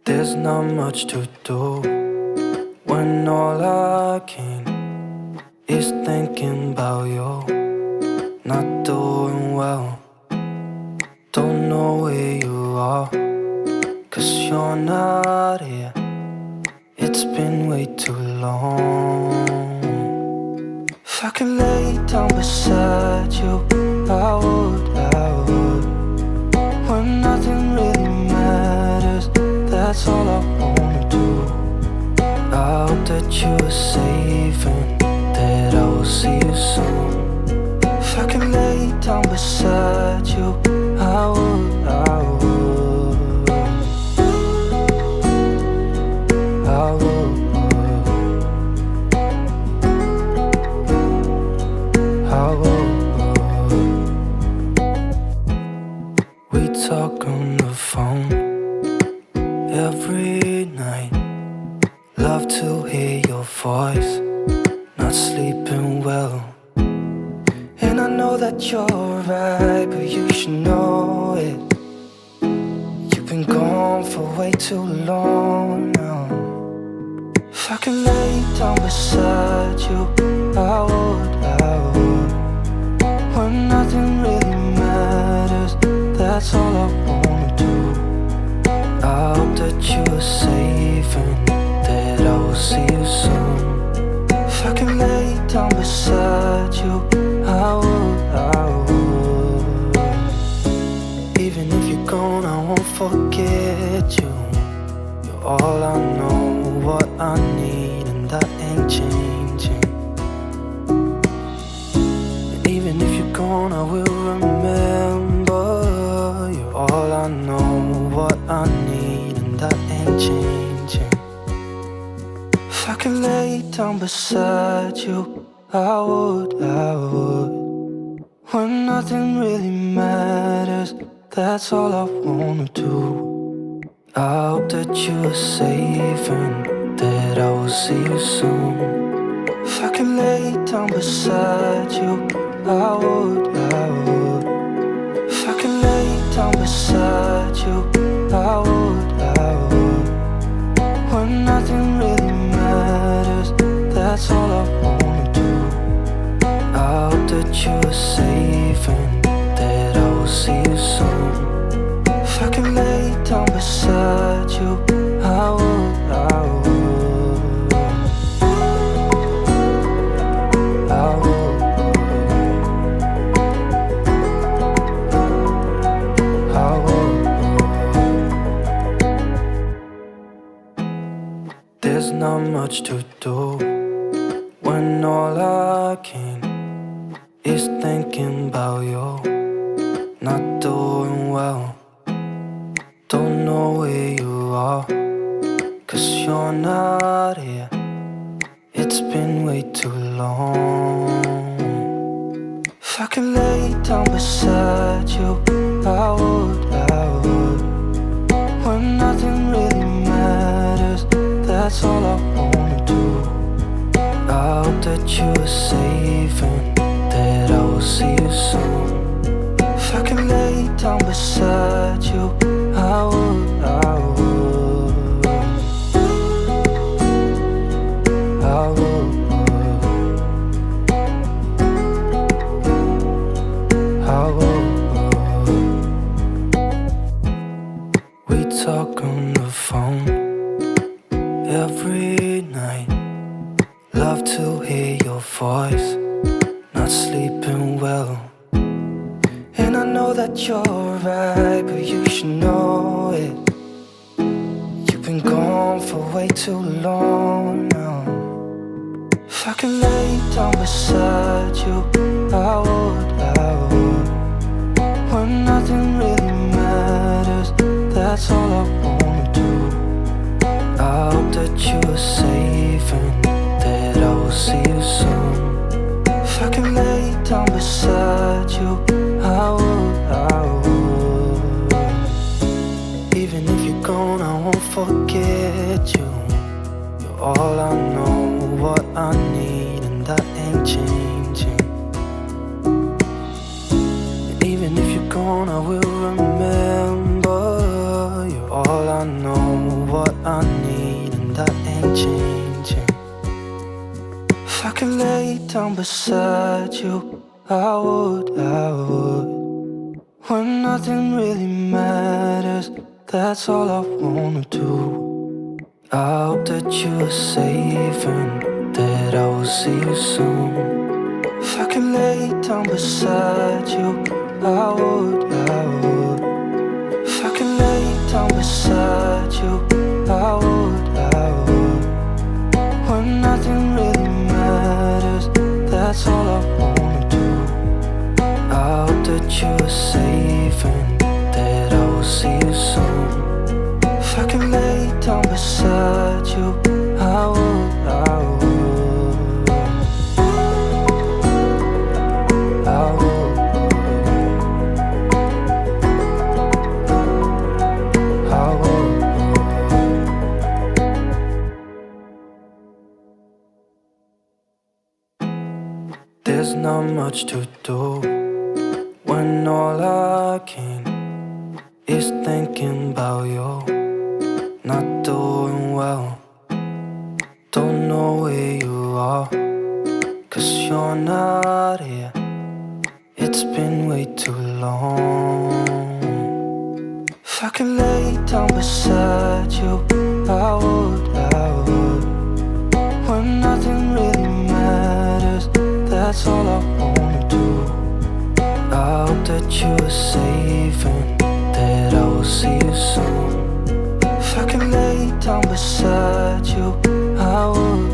There's not much to do when all I can is thinking about you. Not doing well, don't know where you are, 'cause you're not here. It's been way too long. If I could lay down beside you, I would, when nothing really matters, that's all I wanna do. I hope that you are safe and that I will see you soon. If I could lay down beside you, I would, I would, I would, I would. We talk on the phone every night. Love to hear your voice, not sleeping well. And I know that you're right, but you should know it. You've been gone for way too long now. If I could lay down beside you, I would, I would. When nothing really matters, that's all I wanna do. I hope that you are safe and that I will see you soon. If I could lay down beside you, I would, I would. Even if you're gone, I won't forget you. You're all I know, what I need, and that ain't changing. And even if you're gone, I will remember. You're all I know, what I need, and that ain't changing. If I could lay down beside you, I would, I would. When nothing really matters, that's all I wanna do. I hope that you are safe and that I will see you soon. If I could lay down beside you, I would, I would. If I could lay down beside you, I would, I would. When nothing really matters, that's all I wanna do. I hope that you are safe and that I will see you soon. If I could lay down beside you, I would, I would, I would, I would. There's not much to do when all I can is thinking about you. Not doing well, don't know where you are, 'cause you're not here. It's been way too long. If I could lay down beside you, I would, I would. When nothing really matters, that's all I wanna do. I hope that you are safe and that I will see you soon. If I could lay down beside you, I would, I would, I would, I would. We talk on the phone every night. Love to hear your voice, not sleeping well. And I know that you're right, but you should know it. You've been gone for way too long now. If I could lay down beside you, I would, I would. When nothing really matters, that's all I wanna do. I hope that you are safe and that I will see you soon. If I could lay down beside you, I would, I would. Even if you're gone, I won't forget you. You're all I know, what I need, and that ain't changing. And even if you're gone, I will remember. You're all I know, what what I need, and that ain't changing. If I could lay down beside you, I would. When nothing really matters, that's all I wanna do. I hope that you are safe and that I will see you soon. If I could lay down beside you, I would. If I could lay down beside you, I would. When nothing really matters, that's all I wanna do. I hope that you are safe and that I will see you soon. If I could lay down beside you, I would. I would. There's not much to do when all I can is thinking about you. Not doing well, don't know where you are, 'cause you're not here. It's been way too long. If I could lay down beside you, I would. When nothing really matters, that's all I wanna do. I hope that you are safe and that I will see you soon. If I could lay down beside you, I would.